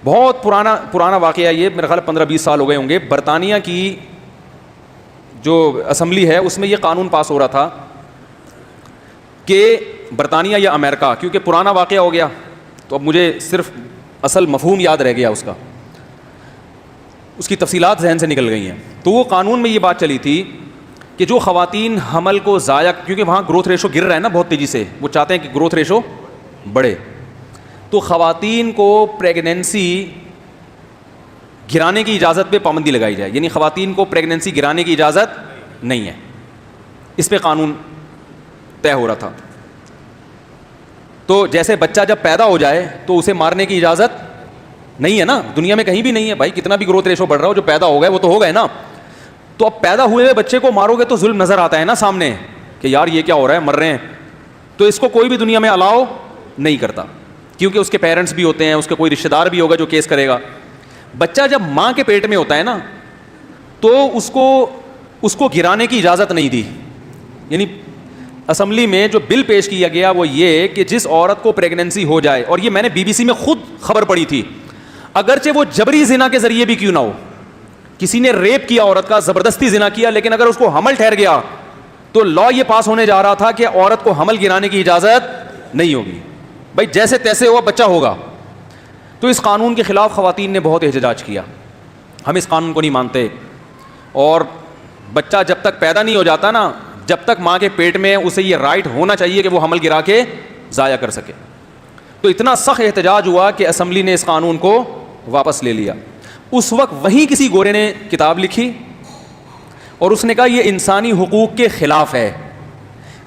بہت پرانا واقعہ یہ، میرا خیال 15-20 سال ہو گئے ہوں گے. برطانیہ کی جو اسمبلی ہے اس میں یہ قانون پاس ہو رہا تھا کہ برطانیہ یا امریکہ، کیونکہ پرانا واقعہ ہو گیا تو اب مجھے صرف اصل مفہوم یاد رہ گیا اس کی تفصیلات ذہن سے نکل گئی ہیں. تو وہ قانون میں یہ بات چلی تھی کہ جو خواتین حمل کو ضائع، کیونکہ وہاں گروتھ ریشو گر رہا ہے نا بہت تیزی سے، وہ چاہتے ہیں کہ گروتھ ریشو بڑھے، تو خواتین کو پریگنینسی گرانے کی اجازت پہ پابندی لگائی جائے. یعنی خواتین کو پریگنینسی گرانے کی اجازت نہیں ہے. اس پہ قانون طے ہو رہا تھا. تو جیسے بچہ جب پیدا ہو جائے تو اسے مارنے کی اجازت نہیں ہے نا، دنیا میں کہیں بھی نہیں ہے بھائی. کتنا بھی گروتھ ریشو بڑھ رہا ہو، جو پیدا ہو گئے وہ تو ہو گئے نا. تو اب پیدا ہوئے ہوئے بچے کو مارو گے تو ظلم نظر آتا ہے نا سامنے کہ یار یہ کیا ہو رہا ہے، مر رہے ہیں. تو اس کو کوئی بھی دنیا میں الاؤ نہیں کرتا، کیونکہ اس کے پیرنٹس بھی ہوتے ہیں، اس کے کوئی رشتہ دار بھی ہوگا جو کیس کرے گا. بچہ جب ماں کے پیٹ میں ہوتا ہے نا تو اس کو گرانے کی اجازت نہیں دی. یعنی اسمبلی میں جو بل پیش کیا گیا وہ یہ کہ جس عورت کو پریگنینسی ہو جائے، اور یہ میں نے BBC میں خود خبر پڑھی تھی، اگرچہ وہ جبری زنا کے ذریعے بھی کیوں نہ ہو، کسی نے ریپ کیا عورت کا، زبردستی زنا کیا، لیکن اگر اس کو حمل ٹھہر گیا تو لا یہ پاس ہونے جا رہا تھا کہ عورت کو حمل گرانے کی اجازت نہیں ہوگی. بھائی جیسے تیسے ہوا بچہ ہوگا. تو اس قانون کے خلاف خواتین نے بہت احتجاج کیا، ہم اس قانون کو نہیں مانتے، اور بچہ جب تک پیدا نہیں ہو جاتا نا، جب تک ماں کے پیٹ میں اسے یہ رائٹ ہونا چاہیے کہ وہ حمل گرا کے ضائع کر سکے. تو اتنا سخت احتجاج ہوا کہ اسمبلی نے اس قانون کو واپس لے لیا. اس وقت وہیں کسی گورے نے کتاب لکھی اور اس نے کہا یہ انسانی حقوق کے خلاف ہے،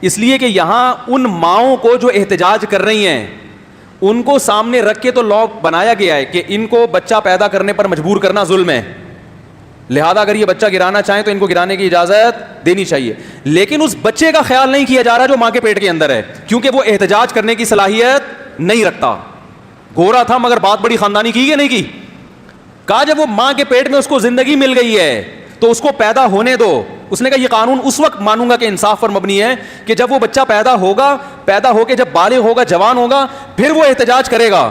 اس لیے کہ یہاں ان ماؤں کو جو احتجاج کر رہی ہیں ان کو سامنے رکھ کے تو لا بنایا گیا ہے کہ ان کو بچہ پیدا کرنے پر مجبور کرنا ظلم ہے، لہذا اگر یہ بچہ گرانا چاہیں تو ان کو گرانے کی اجازت دینی چاہیے. لیکن اس بچے کا خیال نہیں کیا جا رہا جو ماں کے پیٹ کے اندر ہے، کیونکہ وہ احتجاج کرنے کی صلاحیت نہیں رکھتا. گورا تھا مگر بات بڑی خاندانی کی کہ نہیں کی. کہا جب وہ ماں کے پیٹ میں اس کو زندگی مل گئی ہے تو اس کو پیدا ہونے دو. اس نے کہا یہ قانون اس وقت مانوں گا کہ انصاف پر مبنی ہے کہ جب وہ بچہ پیدا ہوگا، پیدا ہو کے جب بالغ ہوگا، جوان ہوگا، پھر وہ احتجاج کرے گا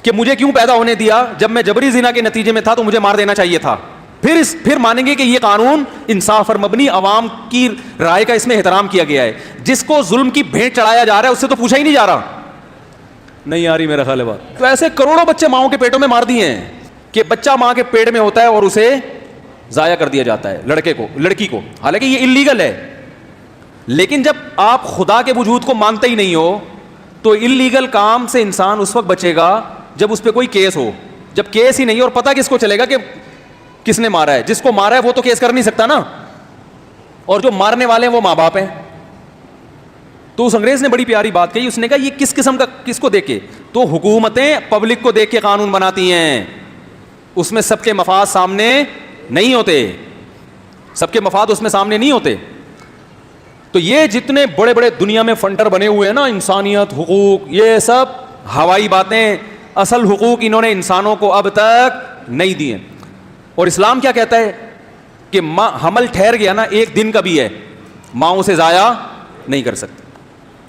کہ مجھے کیوں پیدا ہونے دیا، جب میں جبری زنا کے نتیجے میں تھا تو مجھے مار دینا چاہیے تھا. پھر مانیں گے کہ یہ قانون انصاف پر مبنی، عوام کی رائے کا اس میں احترام کیا گیا ہے. جس کو ظلم کی بھیٹ چڑھایا جا رہا ہے اس سے تو پوچھا ہی نہیں جا رہا. نہیں آ رہی میرا خیال ہے بات. تو ایسے کروڑوں بچے ماؤں کے پیٹوں میں مار دیے ہیں کہ بچہ ماں کے پیٹ میں ہوتا ہے اور اسے ضائع کر دیا جاتا ہے، لڑکی کو، حالانکہ یہ انلیگل ہے. لیکن جب آپ خدا کے وجود کو مانتے ہی نہیں ہو تو انلیگل کام سے انسان اس وقت بچے گا جب اس پہ کوئی کیس ہو. جب کیس ہی نہیں اور پتہ کس کو چلے گا کہ کس نے مارا ہے؟ جس کو مارا ہے وہ تو کیس کر نہیں سکتا نا، اور جو مارنے والے ہیں وہ ماں باپ ہیں. تو اس انگریز نے بڑی پیاری بات کہی. اس نے کہا یہ کس قسم کا، کس کو دیکھ کے؟ تو حکومتیں پبلک کو دیکھ کے قانون بناتی ہیں، اس میں سب کے مفاد سامنے نہیں ہوتے، سب کے مفاد اس میں سامنے نہیں ہوتے. تو یہ جتنے بڑے بڑے دنیا میں فنٹر بنے ہوئے ہیں نا، انسانیت، حقوق، یہ سب ہوائی باتیں. اصل حقوق انہوں نے انسانوں کو اب تک نہیں دیے. اور اسلام کیا کہتا ہے کہ ماں حمل ٹھہر گیا نا، ایک دن کا بھی ہے، ماؤں سے ضائع نہیں کر سکتے،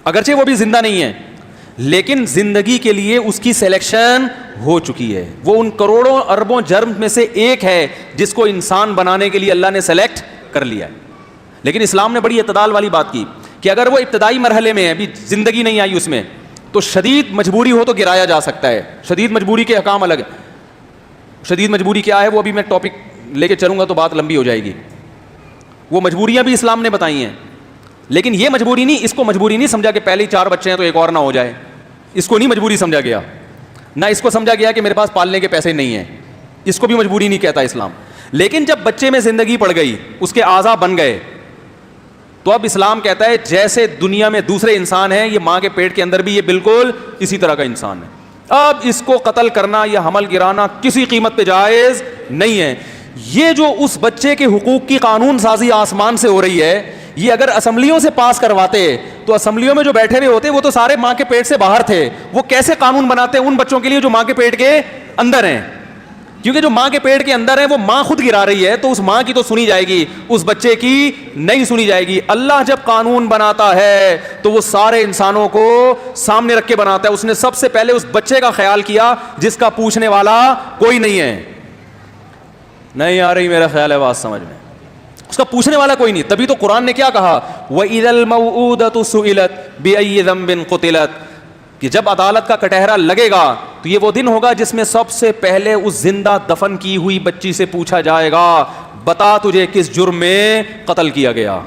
اگرچہ وہ بھی زندہ نہیں ہے، لیکن زندگی کے لیے اس کی سلیکشن ہو چکی ہے. وہ ان کروڑوں اربوں جرم میں سے ایک ہے جس کو انسان بنانے کے لیے اللہ نے سلیکٹ کر لیا ہے. لیکن اسلام نے بڑی اعتدال والی بات کی کہ اگر وہ ابتدائی مرحلے میں ہے، ابھی زندگی نہیں آئی اس میں، تو شدید مجبوری ہو تو گرایا جا سکتا ہے. شدید مجبوری کے احکام الگ ہے. شدید مجبوری کیا ہے وہ ابھی میں ٹاپک لے کے چلوں گا تو بات لمبی ہو جائے گی. وہ مجبوریاں بھی اسلام نے بتائی ہیں، لیکن یہ مجبوری نہیں، اس کو مجبوری نہیں سمجھا کہ پہلے 4 بچے ہیں تو ایک اور نہ ہو جائے. اس کو نہیں مجبوری سمجھا گیا. نہ اس کو سمجھا گیا کہ میرے پاس پالنے کے پیسے نہیں ہیں، اس کو بھی مجبوری نہیں کہتا اسلام. لیکن جب بچے میں زندگی پڑ گئی، اس کے اعضاء بن گئے، تو اب اسلام کہتا ہے جیسے دنیا میں دوسرے انسان ہیں، یہ ماں کے پیٹ کے اندر بھی یہ بالکل اسی طرح کا انسان ہے. اب اس کو قتل کرنا یا حمل گرانا کسی قیمت پہ جائز نہیں ہے. یہ جو اس بچے کے حقوق کی قانون سازی آسمان سے ہو رہی ہے، یہ اگر اسمبلیوں سے پاس کرواتے تو اسمبلیوں میں جو بیٹھے ہوئے ہوتے وہ تو سارے ماں کے پیٹ سے باہر تھے. وہ کیسے قانون بناتے ان بچوں کے لیے جو ماں کے پیٹ کے اندر ہیں؟ کیونکہ جو ماں کے پیٹ کے اندر ہے وہ ماں خود گرا رہی ہے، تو اس ماں کی تو سنی جائے گی، اس بچے کی نہیں سنی جائے گی۔ اللہ جب قانون بناتا ہے تو وہ سارے انسانوں کو سامنے رکھ کے بناتا ہے۔ اس نے سب سے پہلے اس بچے کا خیال کیا جس کا پوچھنے والا کوئی نہیں ہے۔ نہیں آ رہی میرا خیال ہے بات سمجھ میں، اس کا پوچھنے والا کوئی نہیں، تبھی تو قرآن نے کیا کہا، وَإِذَا الْمَوْءُودَةُ سُئِلَتْ بِأَيِّ ذَنبٍ قُتِلَتْ، کہ جب عدالت کا کٹہرا لگے گا تو یہ وہ دن ہوگا جس میں سب سے پہلے اس زندہ دفن کی ہوئی بچی سے پوچھا جائے گا، بتا تجھے کس جرم میں قتل کیا گیا۔